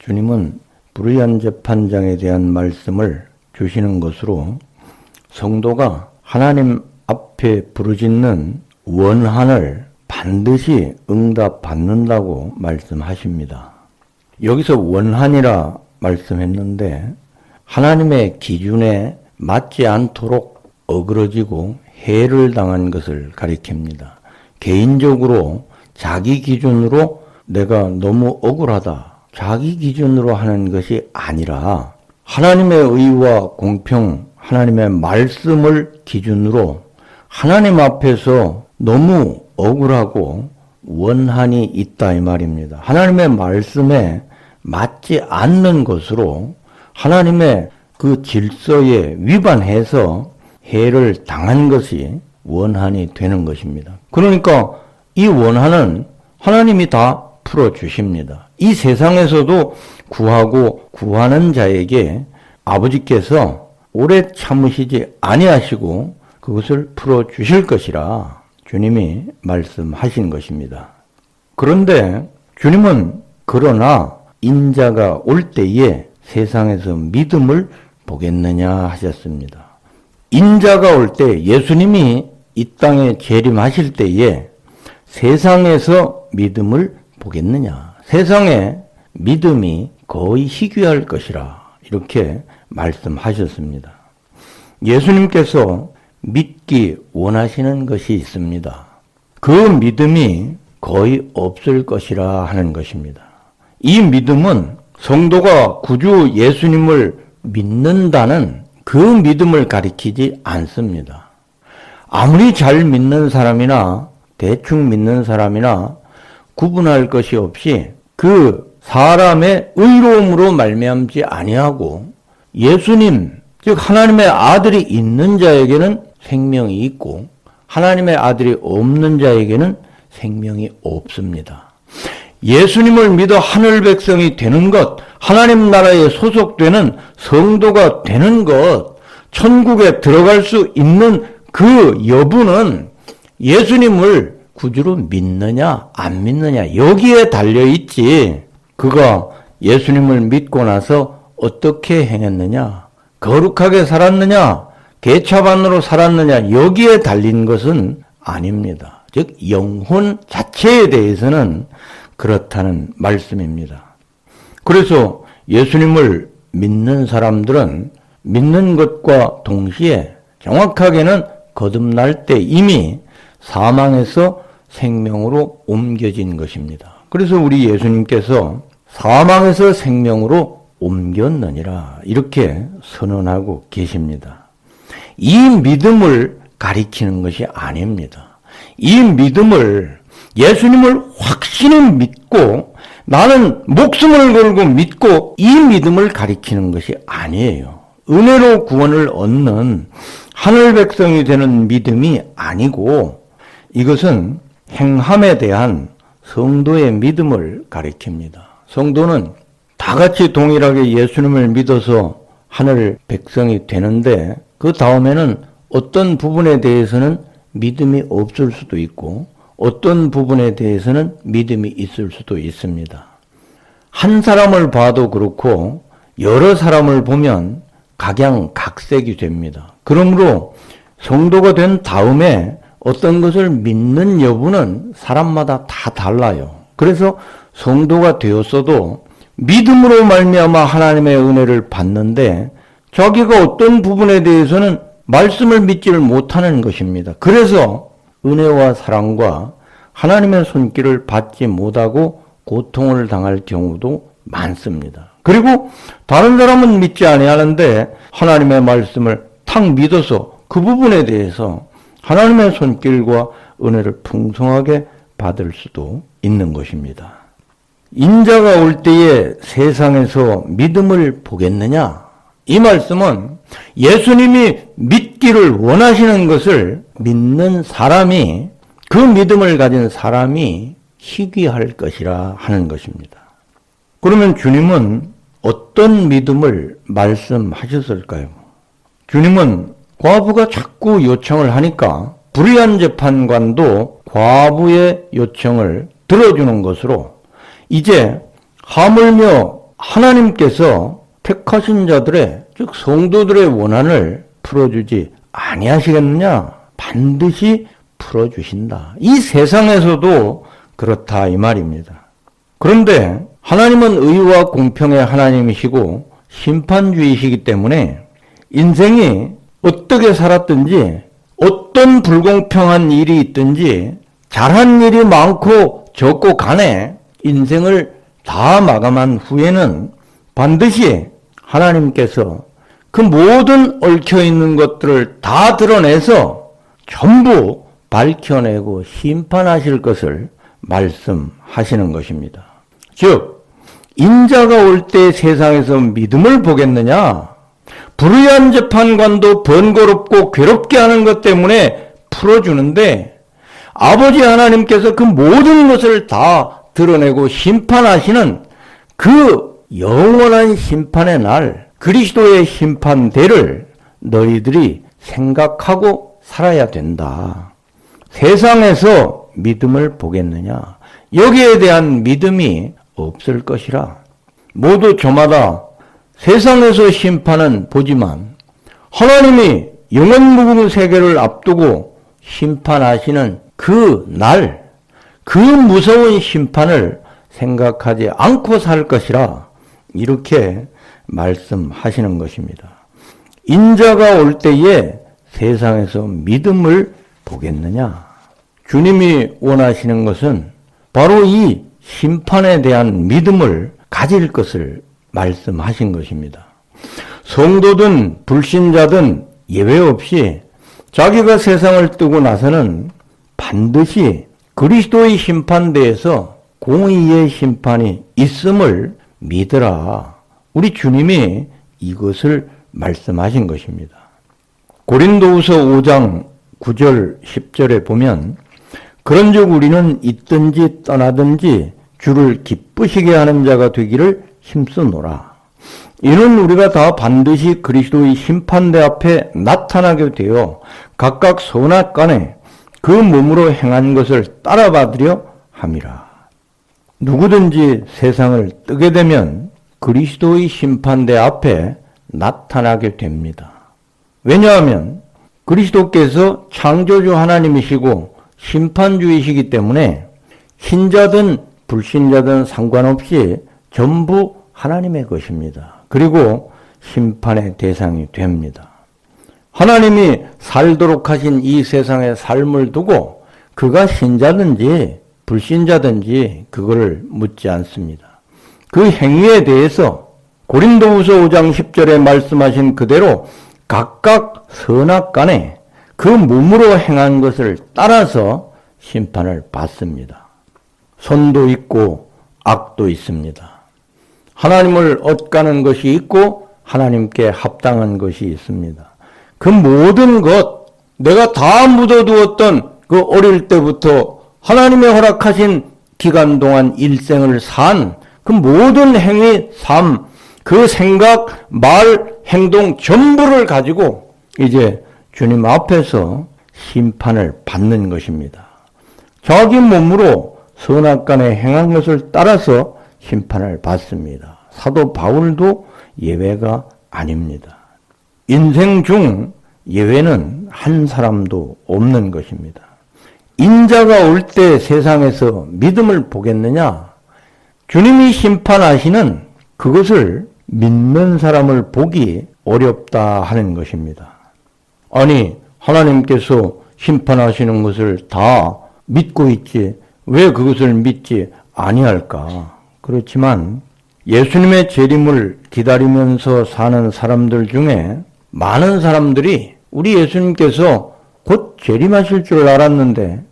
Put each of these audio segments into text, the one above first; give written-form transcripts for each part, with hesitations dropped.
주님은 불의한 재판장에 대한 말씀을 주시는 것으로 성도가 하나님 앞에 부르짖는 원한을 반드시 응답받는다고 말씀하십니다. 여기서 원한이라 말씀했는데 하나님의 기준에 맞지 않도록 어그러지고 해를 당한 것을 가리킵니다. 개인적으로 자기 기준으로 내가 너무 억울하다, 자기 기준으로 하는 것이 아니라 하나님의 의와 공평, 하나님의 말씀을 기준으로 하나님 앞에서 너무 억울하고 원한이 있다 이 말입니다. 하나님의 말씀에 맞지 않는 것으로 하나님의 그 질서에 위반해서 해를 당한 것이 원한이 되는 것입니다. 그러니까 이 원한은 하나님이 다 풀어주십니다. 이 세상에서도 구하고 구하는 자에게 아버지께서 오래 참으시지 아니하시고 그것을 풀어주실 것이라 주님이 말씀하신 것입니다. 그런데 주님은 그러나 인자가 올 때에 세상에서 믿음을 보겠느냐 하셨습니다. 인자가 올 때 예수님이 이 땅에 재림하실 때에 세상에서 믿음을 보겠느냐. 세상에 믿음이 거의 희귀할 것이라 이렇게 말씀하셨습니다. 예수님께서 믿기 원하시는 것이 있습니다. 그 믿음이 거의 없을 것이라 하는 것입니다. 이 믿음은 성도가 구주 예수님을 믿는다는 그 믿음을 가리키지 않습니다. 아무리 잘 믿는 사람이나 대충 믿는 사람이나 구분할 것이 없이 그 사람의 의로움으로 말미암지 아니하고 예수님, 즉 하나님의 아들이 있는 자에게는 생명이 있고 하나님의 아들이 없는 자에게는 생명이 없습니다. 예수님을 믿어 하늘 백성이 되는 것, 하나님 나라에 소속되는 성도가 되는 것, 천국에 들어갈 수 있는 그 여부는 예수님을 구주로 믿느냐 안 믿느냐 여기에 달려있지, 그가 예수님을 믿고 나서 어떻게 행했느냐, 거룩하게 살았느냐, 개차반으로 살았느냐 여기에 달린 것은 아닙니다. 즉 영혼 자체에 대해서는 그렇다는 말씀입니다. 그래서 예수님을 믿는 사람들은 믿는 것과 동시에 정확하게는 거듭날 때 이미 사망에서 생명으로 옮겨진 것입니다. 그래서 우리 예수님께서 사망에서 생명으로 옮겼느니라 이렇게 선언하고 계십니다. 이 믿음을 가리키는 것이 아닙니다. 이 믿음을 예수님을 확신히 믿고 나는 목숨을 걸고 믿고 이 믿음을 가리키는 것이 아니에요. 은혜로 구원을 얻는 하늘 백성이 되는 믿음이 아니고 이것은 행함에 대한 성도의 믿음을 가리킵니다. 성도는 다 같이 동일하게 예수님을 믿어서 하늘 백성이 되는데 그 다음에는 어떤 부분에 대해서는 믿음이 없을 수도 있고 어떤 부분에 대해서는 믿음이 있을 수도 있습니다. 한 사람을 봐도 그렇고 여러 사람을 보면 각양각색이 됩니다. 그러므로 성도가 된 다음에 어떤 것을 믿는 여부는 사람마다 다 달라요. 그래서 성도가 되었어도 믿음으로 말미암아 하나님의 은혜를 받는데 자기가 어떤 부분에 대해서는 말씀을 믿지를 못하는 것입니다. 그래서 은혜와 사랑과 하나님의 손길을 받지 못하고 고통을 당할 경우도 많습니다. 그리고 다른 사람은 믿지 아니하는데 하나님의 말씀을 탁 믿어서 그 부분에 대해서 하나님의 손길과 은혜를 풍성하게 받을 수도 있는 것입니다. 인자가 올 때에 세상에서 믿음을 보겠느냐? 이 말씀은 예수님이 믿기를 원하시는 것을 믿는 사람이, 그 믿음을 가진 사람이 희귀할 것이라 하는 것입니다. 그러면 주님은 어떤 믿음을 말씀하셨을까요? 주님은 과부가 자꾸 요청을 하니까 불의한 재판관도 과부의 요청을 들어주는 것으로 이제 하물며 하나님께서 택하신 자들의, 즉 성도들의 원한을 풀어주지 아니하시겠느냐? 반드시 풀어주신다. 이 세상에서도 그렇다 이 말입니다. 그런데 하나님은 의와 공평의 하나님이시고 심판주의시기 때문에 인생이 어떻게 살았든지 어떤 불공평한 일이 있든지 잘한 일이 많고 적고 간에 인생을 다 마감한 후에는 반드시 하나님께서 그 모든 얽혀있는 것들을 다 드러내서 전부 밝혀내고 심판하실 것을 말씀하시는 것입니다. 즉 인자가 올 때 세상에서 믿음을 보겠느냐? 불의한 재판관도 번거롭고 괴롭게 하는 것 때문에 풀어주는데 아버지 하나님께서 그 모든 것을 다 드러내고 심판하시는 그 영원한 심판의 날, 그리스도의 심판대를 너희들이 생각하고 살아야 된다. 세상에서 믿음을 보겠느냐? 여기에 대한 믿음이 없을 것이라. 모두 저마다 세상에서 심판은 보지만 하나님이 영원무궁 세계를 앞두고 심판하시는 그 날, 그 무서운 심판을 생각하지 않고 살 것이라 이렇게 말씀하시는 것입니다. 인자가 올 때에 세상에서 믿음을 보겠느냐? 주님이 원하시는 것은 바로 이 심판에 대한 믿음을 가질 것을 말씀하신 것입니다. 성도든 불신자든 예외 없이 자기가 세상을 뜨고 나서는 반드시 그리스도의 심판대에서 공의의 심판이 있음을 믿으라. 우리 주님이 이것을 말씀하신 것입니다. 고린도후서 5장 9절 10절에 보면 그런즉 우리는 있든지 떠나든지 주를 기쁘시게 하는 자가 되기를 힘쓰노라. 이는 우리가 다 반드시 그리스도의 심판대 앞에 나타나게 되어 각각 선악간에 그 몸으로 행한 것을 따라받으려 함이라. 누구든지 세상을 뜨게 되면 그리스도의 심판대 앞에 나타나게 됩니다. 왜냐하면 그리스도께서 창조주 하나님이시고 심판주이시기 때문에 신자든 불신자든 상관없이 전부 하나님의 것입니다. 그리고 심판의 대상이 됩니다. 하나님이 살도록 하신 이 세상의 삶을 두고 그가 신자든지 불신자든지 그거를 묻지 않습니다. 그 행위에 대해서 고린도후서 5장 10절에 말씀하신 그대로 각각 선악간에 그 몸으로 행한 것을 따라서 심판을 받습니다. 선도 있고 악도 있습니다. 하나님을 얻가는 것이 있고 하나님께 합당한 것이 있습니다. 그 모든 것, 내가 다 묻어두었던 그 어릴 때부터 하나님의 허락하신 기간 동안 일생을 산 그 모든 행위, 삶, 그 생각, 말, 행동 전부를 가지고 이제 주님 앞에서 심판을 받는 것입니다. 자기 몸으로 선악간에 행한 것을 따라서 심판을 받습니다. 사도 바울도 예외가 아닙니다. 인생 중 예외는 한 사람도 없는 것입니다. 인자가 올 때 세상에서 믿음을 보겠느냐? 주님이 심판하시는 그것을 믿는 사람을 보기 어렵다 하는 것입니다. 아니, 하나님께서 심판하시는 것을 다 믿고 있지 왜 그것을 믿지 아니할까? 그렇지만 예수님의 재림을 기다리면서 사는 사람들 중에 많은 사람들이 우리 예수님께서 곧 재림하실 줄 알았는데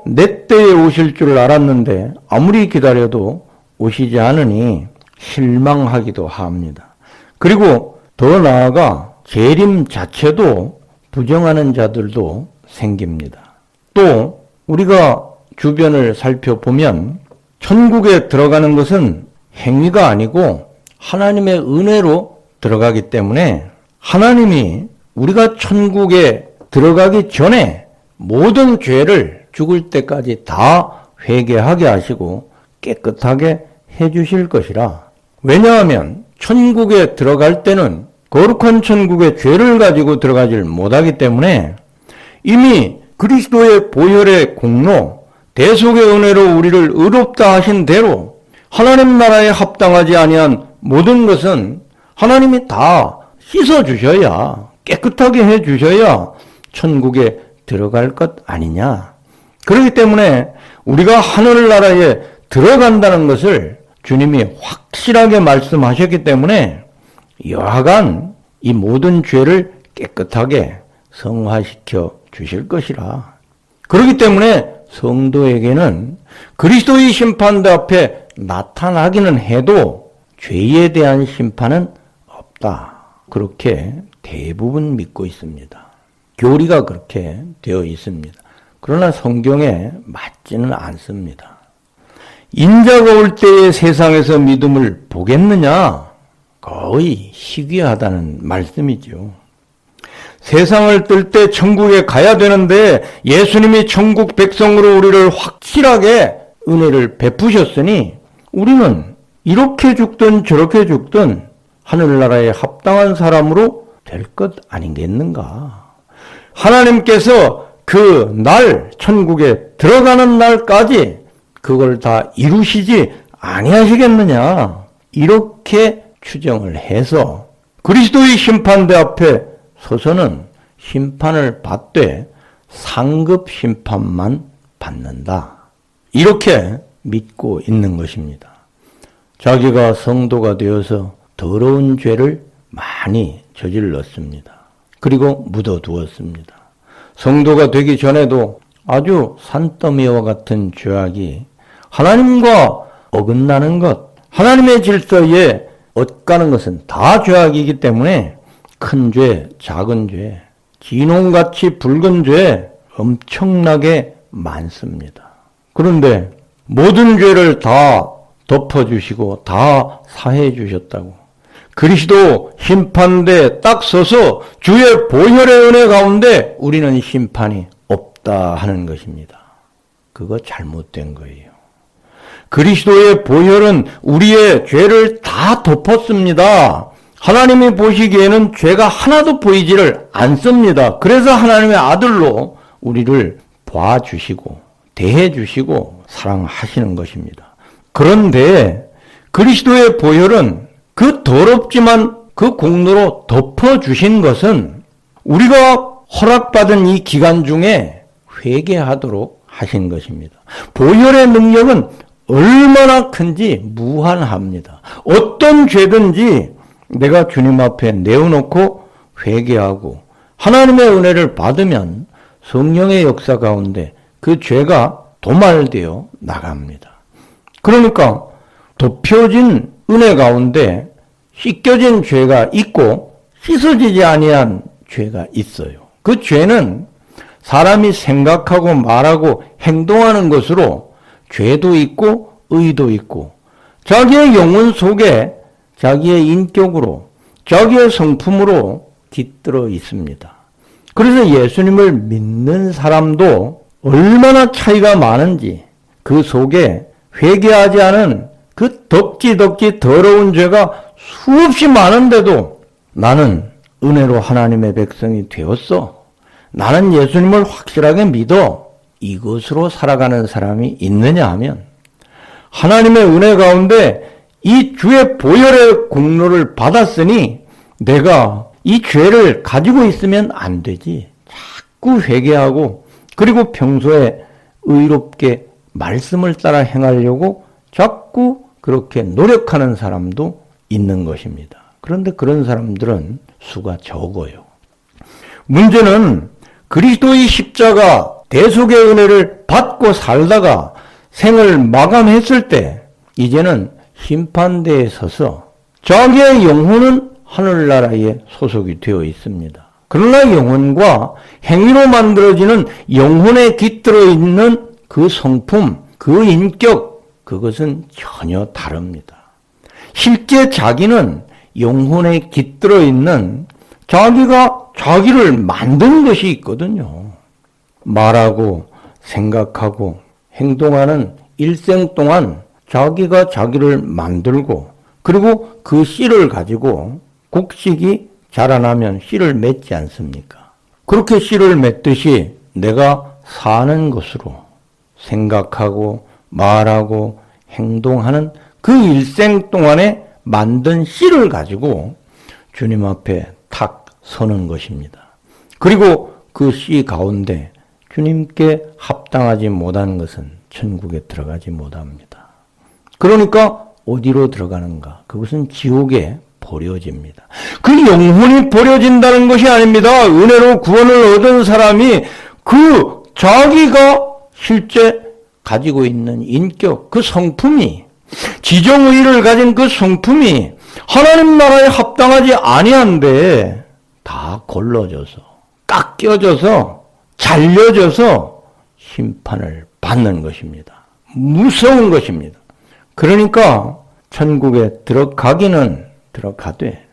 내 때에 오실 줄 알았는데 아무리 기다려도 오시지 않으니 실망하기도 합니다. 그리고 더 나아가 재림 자체도 부정하는 자들도 생깁니다. 또 우리가 주변을 살펴보면 천국에 들어가는 것은 행위가 아니고 하나님의 은혜로 들어가기 때문에 하나님이 우리가 천국에 들어가기 전에 모든 죄를 죽을 때까지 다 회개하게 하시고 깨끗하게 해 주실 것이라 왜냐하면 천국에 들어갈 때는 거룩한 천국에 죄를 가지고 들어가질 못하기 때문에 이미 그리스도의 보혈의 공로, 대속의 은혜로 우리를 의롭다 하신 대로 하나님 나라에 합당하지 아니한 모든 것은 하나님이 다 씻어주셔야, 깨끗하게 해주셔야 천국에 들어갈 것 아니냐. 그렇기 때문에 우리가 하늘나라에 들어간다는 것을 주님이 확실하게 말씀하셨기 때문에 여하간 이 모든 죄를 깨끗하게 성화시켜 주실 것이라. 그렇기 때문에 성도에게는 그리스도의 심판대 앞에 나타나기는 해도 죄에 대한 심판은 없다. 그렇게 대부분 믿고 있습니다. 교리가 그렇게 되어 있습니다. 그러나 성경에 맞지는 않습니다. 인자가 올 때의 세상에서 믿음을 보겠느냐? 거의 희귀하다는 말씀이죠. 세상을 뜰 때 천국에 가야 되는데 예수님이 천국 백성으로 우리를 확실하게 은혜를 베푸셨으니 우리는 이렇게 죽든 저렇게 죽든 하늘나라에 합당한 사람으로 될 것 아니겠는가? 하나님께서 그 날, 천국에 들어가는 날까지 그걸 다 이루시지 아니하시겠느냐? 이렇게 추정을 해서 그리스도의 심판대 앞에 서서는 심판을 받되 상급 심판만 받는다. 이렇게 믿고 있는 것입니다. 자기가 성도가 되어서 더러운 죄를 많이 저질렀습니다. 그리고 묻어두었습니다. 성도가 되기 전에도 아주 산더미와 같은 죄악이 하나님과 어긋나는 것, 하나님의 질서에 엇가는 것은 다 죄악이기 때문에 큰 죄, 작은 죄, 진홍같이 붉은 죄 엄청나게 많습니다. 그런데 모든 죄를 다 덮어주시고 다 사해 주셨다고. 그리스도 심판대에 딱 서서 주의 보혈의 은혜 가운데 우리는 심판이 없다 하는 것입니다. 그거 잘못된 거예요. 그리스도의 보혈은 우리의 죄를 다 덮었습니다. 하나님이 보시기에는 죄가 하나도 보이지를 않습니다. 그래서 하나님의 아들로 우리를 봐주시고 대해주시고 사랑하시는 것입니다. 그런데 그리스도의 보혈은 그 더럽지만 그 공로로 덮어주신 것은 우리가 허락받은 이 기간 중에 회개하도록 하신 것입니다. 보혈의 능력은 얼마나 큰지 무한합니다. 어떤 죄든지 내가 주님 앞에 내어놓고 회개하고 하나님의 은혜를 받으면 성령의 역사 가운데 그 죄가 도말되어 나갑니다. 그러니까 덮여진 은혜 가운데 씻겨진 죄가 있고 씻어지지 아니한 죄가 있어요. 그 죄는 사람이 생각하고 말하고 행동하는 것으로 죄도 있고 의도 있고 자기의 영혼 속에 자기의 인격으로 자기의 성품으로 깃들어 있습니다. 그래서 예수님을 믿는 사람도 얼마나 차이가 많은지 그 속에 회개하지 않은 그 덕지 더러운 죄가 수없이 많은데도 나는 은혜로 하나님의 백성이 되었어. 나는 예수님을 확실하게 믿어. 이것으로 살아가는 사람이 있느냐 하면 하나님의 은혜 가운데 이 주의 보혈의 공로를 받았으니 내가 이 죄를 가지고 있으면 안 되지. 자꾸 회개하고 그리고 평소에 의롭게 말씀을 따라 행하려고 자꾸 그렇게 노력하는 사람도 있는 것입니다. 그런데 그런 사람들은 수가 적어요. 문제는 그리스도의 십자가 대속의 은혜를 받고 살다가 생을 마감했을 때 이제는 심판대에 서서 자기의 영혼은 하늘나라에 소속이 되어 있습니다. 그러나 영혼과 행위로 만들어지는 영혼에 깃들어 있는 그 성품, 그 인격, 그것은 전혀 다릅니다. 실제 자기는 영혼에 깃들어 있는 자기가 자기를 만든 것이 있거든요. 말하고 생각하고 행동하는 일생 동안 자기가 자기를 만들고 그리고 그 씨를 가지고 곡식이 자라나면 씨를 맺지 않습니까? 그렇게 씨를 맺듯이 내가 사는 것으로 생각하고 말하고 행동하는 그 일생 동안에 만든 씨를 가지고 주님 앞에 탁 서는 것입니다. 그리고 그 씨 가운데 주님께 합당하지 못한 것은 천국에 들어가지 못합니다. 그러니까 어디로 들어가는가? 그것은 지옥에 버려집니다. 그 영혼이 버려진다는 것이 아닙니다. 은혜로 구원을 얻은 사람이 그 자기가 실제 가지고 있는 인격, 그 성품이, 지정의를 가진 그 성품이 하나님 나라에 합당하지 아니한데 다 걸러져서, 깎여져서, 잘려져서 심판을 받는 것입니다. 무서운 것입니다. 그러니까 천국에 들어가기는 들어가되,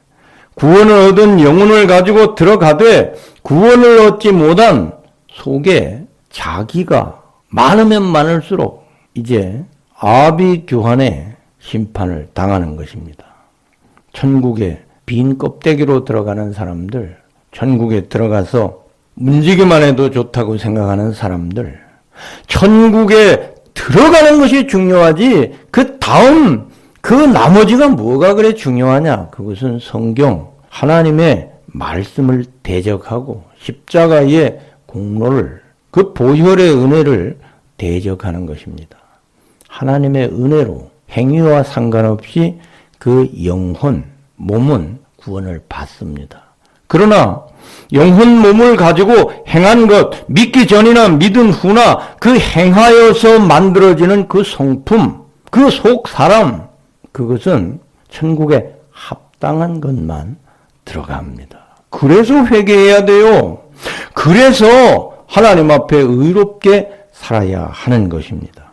구원을 얻은 영혼을 가지고 들어가되 구원을 얻지 못한 속에 자기가 많으면 많을수록 이제 아비규환의 심판을 당하는 것입니다. 천국에 빈 껍데기로 들어가는 사람들, 천국에 들어가서 문지기만 해도 좋다고 생각하는 사람들, 천국에 들어가는 것이 중요하지 그 다음 그 나머지가 뭐가 그래 중요하냐? 그것은 성경, 하나님의 말씀을 대적하고 십자가의 공로를, 그 보혈의 은혜를 대적하는 것입니다. 하나님의 은혜로 행위와 상관없이 그 영혼, 몸은 구원을 받습니다. 그러나 영혼 몸을 가지고 행한 것, 믿기 전이나 믿은 후나 그 행하여서 만들어지는 그 성품, 그 속 사람, 그것은 천국에 합당한 것만 들어갑니다. 그래서 회개해야 돼요. 그래서 하나님 앞에 의롭게 살아야 하는 것입니다.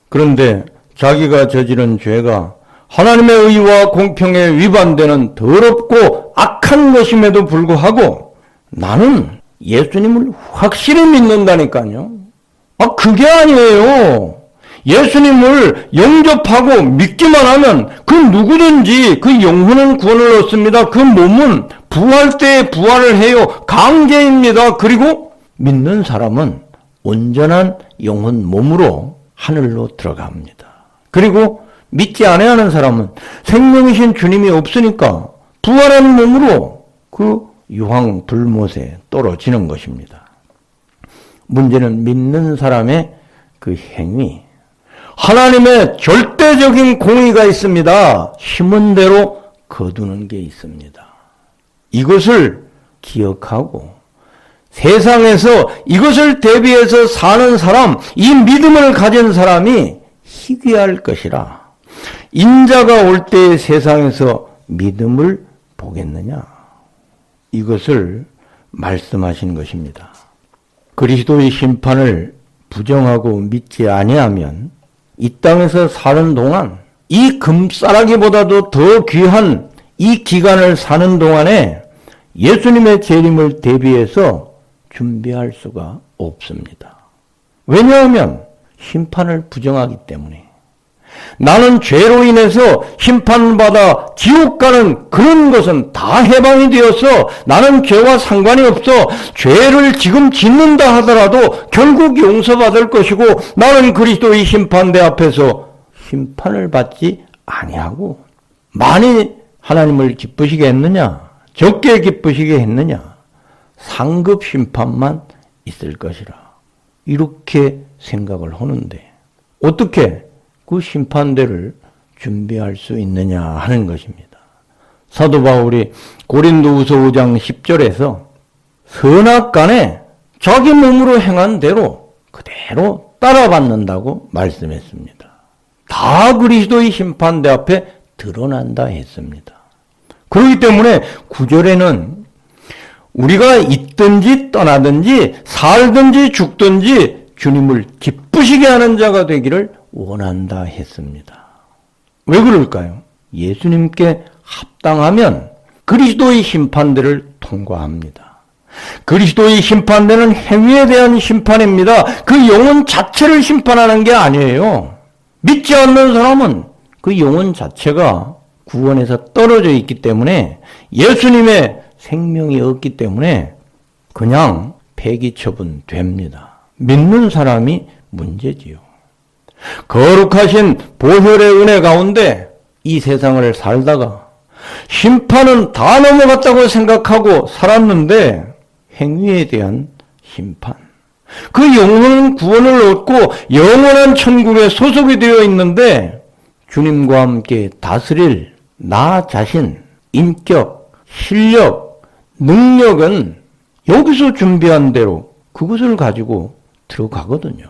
그런데 자기가 저지른 죄가 하나님의 의와 공평에 위반되는 더럽고 악한 것임에도 불구하고 나는 예수님을 확실히 믿는다니까요. 그게 아니에요. 예수님을 영접하고 믿기만 하면 그 누구든지 그 영혼은 구원을 얻습니다. 그 몸은 부활 때에 부활을 해요. 강제입니다. 그리고 믿는 사람은 온전한 영혼 몸으로 하늘로 들어갑니다. 그리고 믿지 아니하는 사람은 생명이신 주님이 없으니까 부활한 몸으로 그 유황 불못에 떨어지는 것입니다. 문제는 믿는 사람의 그 행위, 하나님의 절대적인 공의가 있습니다. 심은 대로 거두는 게 있습니다. 이것을 기억하고 세상에서 이것을 대비해서 사는 사람, 이 믿음을 가진 사람이 희귀할 것이라. 인자가 올 때의 세상에서 믿음을 보겠느냐? 이것을 말씀하신 것입니다. 그리스도의 심판을 부정하고 믿지 아니하면 이 땅에서 사는 동안 이 금싸라기보다도 더 귀한 이 기간을 사는 동안에 예수님의 재림을 대비해서 준비할 수가 없습니다. 왜냐하면 심판을 부정하기 때문에. 나는 죄로 인해서 심판받아 지옥 가는 그런 것은 다 해방이 되어서 나는 죄와 상관이 없어. 죄를 지금 짓는다 하더라도 결국 용서받을 것이고 나는 그리스도의 심판대 앞에서 심판을 받지 아니하고 많이 하나님을 기쁘시게 했느냐? 적게 기쁘시게 했느냐? 상급 심판만 있을 것이라. 이렇게 생각을 하는데 어떻게 그 심판대를 준비할 수 있느냐 하는 것입니다. 사도 바울이 고린도후서 5장 10절에서 선악간에 자기 몸으로 행한 대로 그대로 따라받는다고 말씀했습니다. 다 그리스도의 심판대 앞에 드러난다 했습니다. 그렇기 때문에 9절에는 우리가 있든지 떠나든지 살든지 죽든지 주님을 기쁘시게 하는 자가 되기를 원한다 했습니다. 왜 그럴까요? 예수님께 합당하면 그리스도의 심판대를 통과합니다. 그리스도의 심판대는 행위에 대한 심판입니다. 그 영혼 자체를 심판하는 게 아니에요. 믿지 않는 사람은 그 영혼 자체가 구원에서 떨어져 있기 때문에 예수님의 생명이 없기 때문에 그냥 폐기 처분됩니다. 믿는 사람이 문제지요. 거룩하신 보혈의 은혜 가운데 이 세상을 살다가 심판은 다 넘어갔다고 생각하고 살았는데 행위에 대한 심판, 그 영원한 구원을 얻고 영원한 천국에 소속이 되어 있는데 주님과 함께 다스릴 나 자신, 인격, 실력, 능력은 여기서 준비한 대로 그것을 가지고 들어가거든요.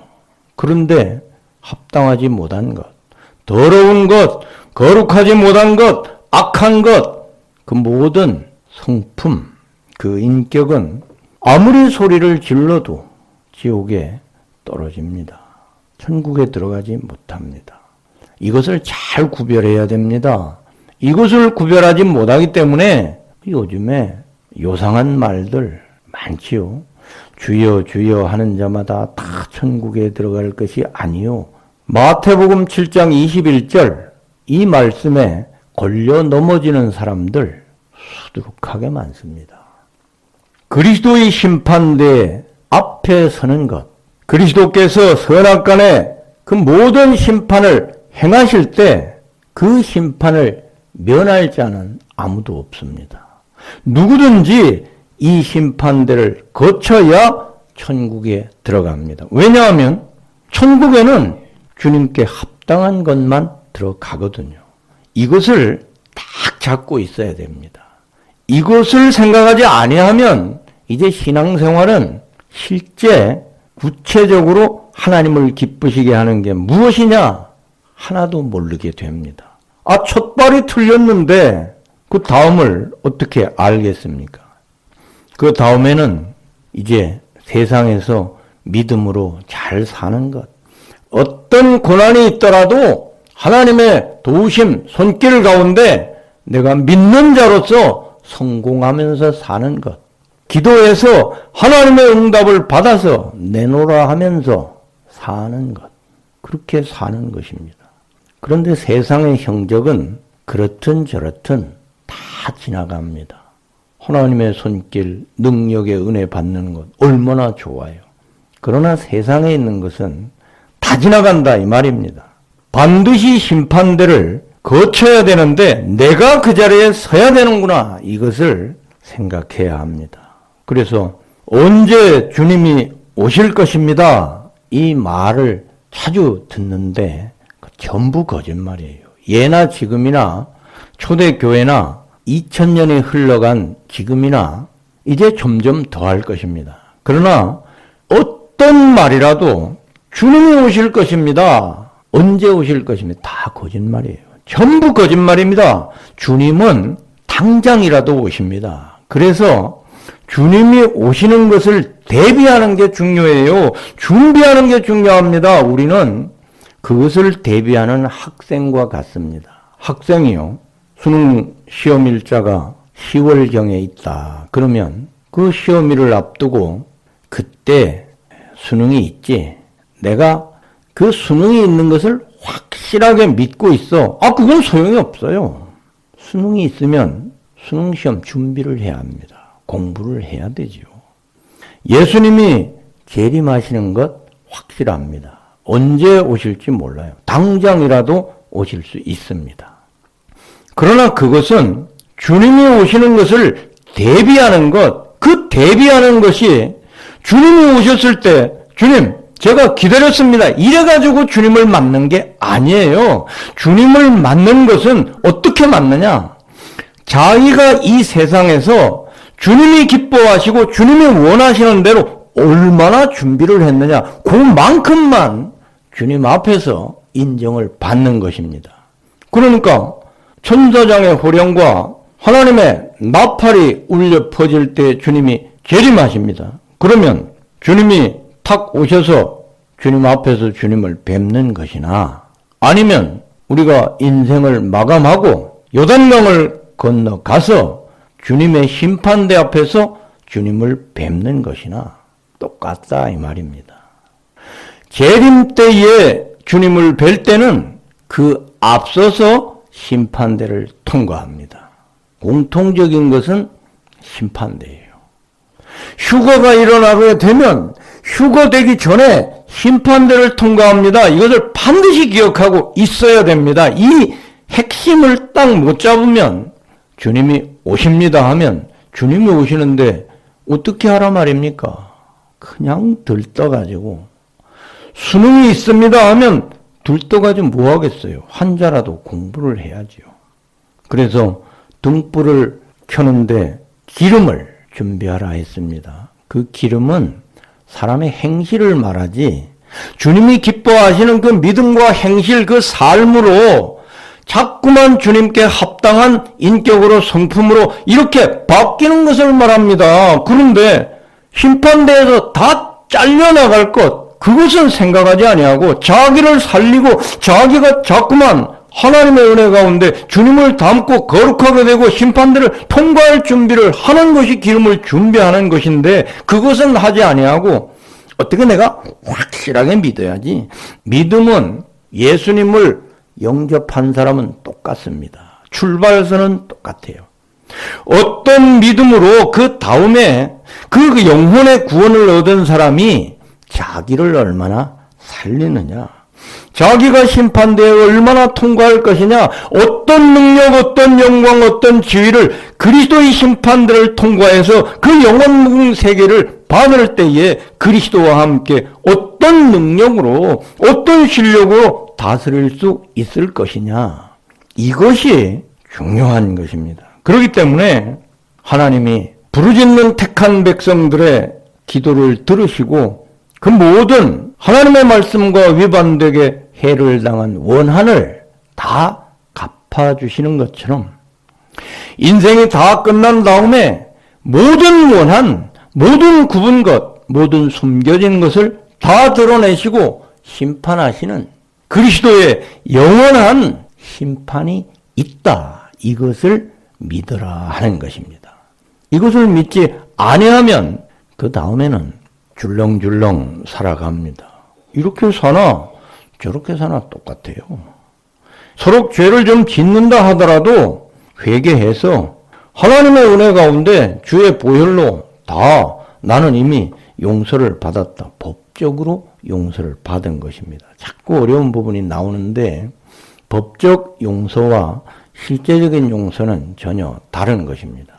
그런데 합당하지 못한 것, 더러운 것, 거룩하지 못한 것, 악한 것, 그 모든 성품, 그 인격은 아무리 소리를 질러도 지옥에 떨어집니다. 천국에 들어가지 못합니다. 이것을 잘 구별해야 됩니다. 이것을 구별하지 못하기 때문에 요즘에 요상한 말들 많지요. 주여 주여 하는 자마다 다 천국에 들어갈 것이 아니요. 마태복음 7장 21절 이 말씀에 걸려 넘어지는 사람들 수두룩하게 많습니다. 그리스도의 심판대 앞에 서는 것, 그리스도께서 선악간에 그 모든 심판을 행하실 때 그 심판을 면할 자는 아무도 없습니다. 누구든지 이 심판대를 거쳐야 천국에 들어갑니다. 왜냐하면 천국에는 주님께 합당한 것만 들어가거든요. 이것을 딱 잡고 있어야 됩니다. 이것을 생각하지 아니하면 이제 신앙생활은 실제 구체적으로 하나님을 기쁘시게 하는 게 무엇이냐 하나도 모르게 됩니다. 첫발이 틀렸는데 그 다음을 어떻게 알겠습니까? 그 다음에는 이제 세상에서 믿음으로 잘 사는 것. 어떤 고난이 있더라도 하나님의 도우심, 손길 가운데 내가 믿는 자로서 성공하면서 사는 것. 기도해서 하나님의 응답을 받아서 내놓으라 하면서 사는 것. 그렇게 사는 것입니다. 그런데 세상의 형적은 그렇든 저렇든 다 지나갑니다. 하나님의 손길, 능력의 은혜 받는 것 얼마나 좋아요. 그러나 세상에 있는 것은 다 지나간다 이 말입니다. 반드시 심판대를 거쳐야 되는데 내가 그 자리에 서야 되는구나 이것을 생각해야 합니다. 그래서 언제 주님이 오실 것입니다. 이 말을 자주 듣는데 전부 거짓말이에요. 예나 지금이나 초대교회나 2000년이 흘러간 지금이나 이제 점점 더할 것입니다. 그러나 어떤 말이라도 주님이 오실 것입니다. 언제 오실 것입니다. 다 거짓말이에요. 전부 거짓말입니다. 주님은 당장이라도 오십니다. 그래서 주님이 오시는 것을 대비하는 게 중요해요. 준비하는 게 중요합니다. 우리는 그것을 대비하는 학생과 같습니다. 학생이요. 수능 시험 일자가 10월경에 있다. 그러면 그 시험일을 앞두고 그때 수능이 있지. 내가 그 수능이 있는 것을 확실하게 믿고 있어. 그건 소용이 없어요. 수능이 있으면 수능시험 준비를 해야 합니다. 공부를 해야 되지요. 예수님이 재림하시는 것 확실합니다. 언제 오실지 몰라요. 당장이라도 오실 수 있습니다. 그러나 그것은 주님이 오시는 것을 대비하는 것, 그 대비하는 것이 주님이 오셨을 때 주님 제가 기다렸습니다. 이래가지고 주님을 맞는 게 아니에요. 주님을 맞는 것은 어떻게 맞느냐? 자기가 이 세상에서 주님이 기뻐하시고 주님이 원하시는 대로 얼마나 준비를 했느냐. 그만큼만 주님 앞에서 인정을 받는 것입니다. 그러니까 천사장의 호령과 하나님의 나팔이 울려 퍼질 때 주님이 재림하십니다. 그러면 주님이 탁 오셔서 주님 앞에서 주님을 뵙는 것이나 아니면 우리가 인생을 마감하고 요단강을 건너가서 주님의 심판대 앞에서 주님을 뵙는 것이나 똑같다 이 말입니다. 재림 때에 주님을 뵐 때는 그 앞서서 심판대를 통과합니다. 공통적인 것은 심판대예요. 휴거가 일어나게 되면 휴거되기 전에 심판대를 통과합니다. 이것을 반드시 기억하고 있어야 됩니다. 이 핵심을 딱 못 잡으면 주님이 오십니다 하면 주님이 오시는데 어떻게 하라 말입니까? 그냥 들떠가지고 수능이 있습니다 하면 들떠가지고 뭐 하겠어요? 환자라도 공부를 해야죠. 그래서 등불을 켜는데 기름을 준비하라 했습니다. 그 기름은 사람의 행실을 말하지 주님이 기뻐하시는 그 믿음과 행실 그 삶으로 자꾸만 주님께 합당한 인격으로 성품으로 이렇게 바뀌는 것을 말합니다. 그런데 심판대에서 다 잘려나갈 것 그것은 생각하지 아니하고 자기를 살리고 자기가 자꾸만 하나님의 은혜 가운데 주님을 닮고 거룩하게 되고 심판대를 통과할 준비를 하는 것이 기름을 준비하는 것인데 그것은 하지 아니하고 어떻게 내가 확실하게 믿어야지. 믿음은 예수님을 영접한 사람은 똑같습니다. 출발선은 똑같아요. 어떤 믿음으로 그 다음에 그 영혼의 구원을 얻은 사람이 자기를 얼마나 살리느냐, 자기가 심판대에 얼마나 통과할 것이냐, 어떤 능력, 어떤 영광, 어떤 지위를 그리스도의 심판대를 통과해서 그 영원 세계를 받을 때에 그리스도와 함께 어떤 능력으로, 어떤 실력으로 다스릴 수 있을 것이냐, 이것이 중요한 것입니다. 그렇기 때문에 하나님이 부르짖는 택한 백성들의 기도를 들으시고 그 모든 하나님의 말씀과 위반되게 해를 당한 원한을 다 갚아주시는 것처럼 인생이 다 끝난 다음에 모든 원한, 모든 굽은 것, 모든 숨겨진 것을 다 드러내시고 심판하시는 그리스도의 영원한 심판이 있다. 이것을 믿으라 하는 것입니다. 이것을 믿지 아니하면 그 다음에는 줄렁줄렁 살아갑니다. 이렇게 사나 저렇게 사나 똑같아요. 서로 죄를 좀 짓는다 하더라도 회개해서 하나님의 은혜 가운데 주의 보혈로 다 나는 이미 용서를 받았다. 법적으로 용서를 받은 것입니다. 자꾸 어려운 부분이 나오는데 법적 용서와 실제적인 용서는 전혀 다른 것입니다.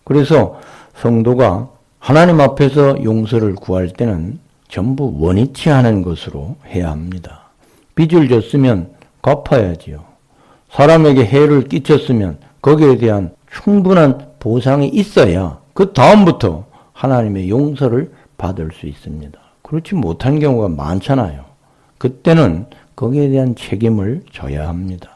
그래서 성도가 하나님 앞에서 용서를 구할 때는 전부 원위치 하는 것으로 해야 합니다. 빚을 졌으면 갚아야지요. 사람에게 해를 끼쳤으면 거기에 대한 충분한 보상이 있어야 그 다음부터 하나님의 용서를 받을 수 있습니다. 그렇지 못한 경우가 많잖아요. 그때는 거기에 대한 책임을 져야 합니다.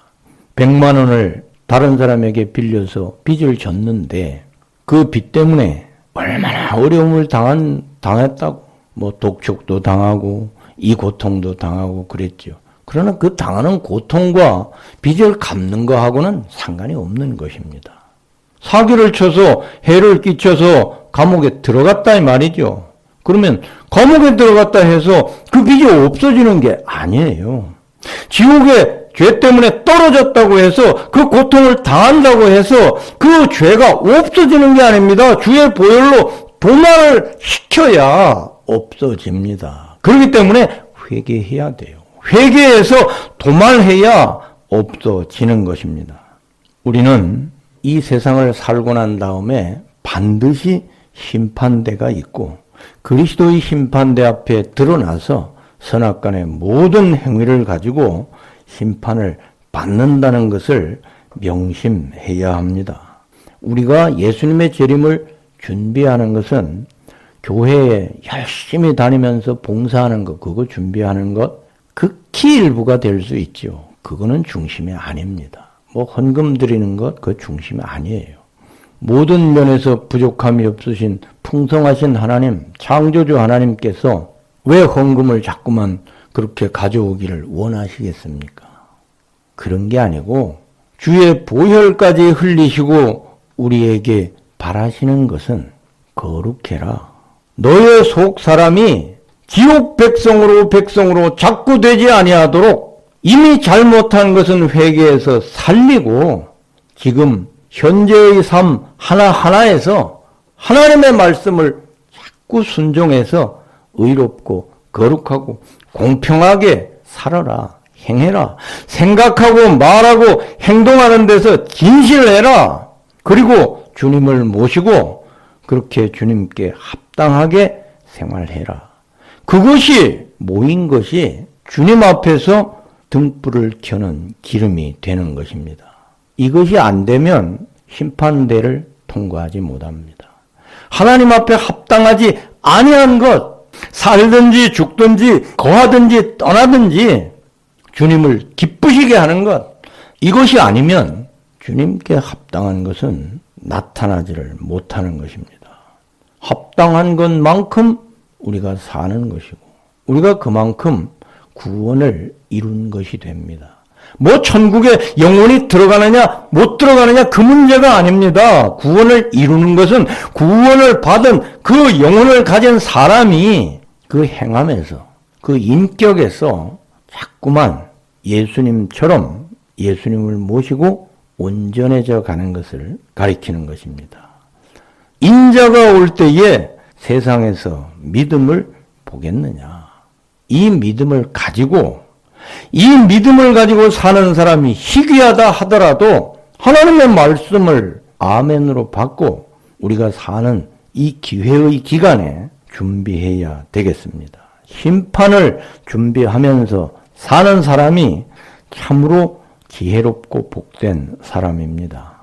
100만 원을 다른 사람에게 빌려서 빚을 졌는데 그 빚 때문에 얼마나 어려움을 당했다고, 뭐 독촉도 당하고 이 고통도 당하고 그랬죠. 그러나 그 당하는 고통과 빚을 갚는 거하고는 상관이 없는 것입니다. 사기를 쳐서 해를 끼쳐서 감옥에 들어갔다 이 말이죠. 그러면 감옥에 들어갔다 해서 그 빚이 없어지는 게 아니에요. 지옥에 죄 때문에 떨어졌다고 해서 그 고통을 당한다고 해서 그 죄가 없어지는 게 아닙니다. 주의 보혈로 도말을 시켜야 없어집니다. 그렇기 때문에 회개해야 돼요. 회개해서 도말해야 없어지는 것입니다. 우리는 이 세상을 살고 난 다음에 반드시 심판대가 있고 그리스도의 심판대 앞에 드러나서 선악간의 모든 행위를 가지고 심판을 받는다는 것을 명심해야 합니다. 우리가 예수님의 재림을 준비하는 것은 교회에 열심히 다니면서 봉사하는 것, 그거 준비하는 것 극히 일부가 될 수 있죠. 그거는 중심이 아닙니다. 뭐 헌금 드리는 것, 그거 중심이 아니에요. 모든 면에서 부족함이 없으신 풍성하신 하나님, 창조주 하나님께서 왜 헌금을 자꾸만 그렇게 가져오기를 원하시겠습니까? 그런 게 아니고 주의 보혈까지 흘리시고 우리에게 바라시는 것은 거룩해라. 너의 속 사람이 지옥 백성으로 자꾸 되지 아니하도록 이미 잘못한 것은 회개해서 살리고 지금 현재의 삶 하나하나에서 하나님의 말씀을 자꾸 순종해서 의롭고 거룩하고 공평하게 살아라, 행해라. 생각하고 말하고 행동하는 데서 진실해라. 그리고 주님을 모시고 그렇게 주님께 합당하게 생활해라. 그것이 모인 것이 주님 앞에서 등불을 켜는 기름이 되는 것입니다. 이것이 안 되면 심판대를 통과하지 못합니다. 하나님 앞에 합당하지 아니한 것, 살든지 죽든지 거하든지 떠나든지 주님을 기쁘시게 하는 것, 이것이 아니면 주님께 합당한 것은 나타나지를 못하는 것입니다. 합당한 것만큼 우리가 사는 것이고 우리가 그만큼 구원을 이룬 것이 됩니다. 뭐 천국에 영혼이 들어가느냐 못 들어가느냐 그 문제가 아닙니다. 구원을 이루는 것은 구원을 받은 그 영혼을 가진 사람이 그 행함에서 그 인격에서 자꾸만 예수님처럼 예수님을 모시고 온전해져 가는 것을 가리키는 것입니다. 인자가 올 때에 세상에서 믿음을 보겠느냐. 이 믿음을 가지고 사는 사람이 희귀하다 하더라도 하나님의 말씀을 아멘으로 받고 우리가 사는 이 기회의 기간에 준비해야 되겠습니다. 심판을 준비하면서 사는 사람이 참으로 지혜롭고 복된 사람입니다.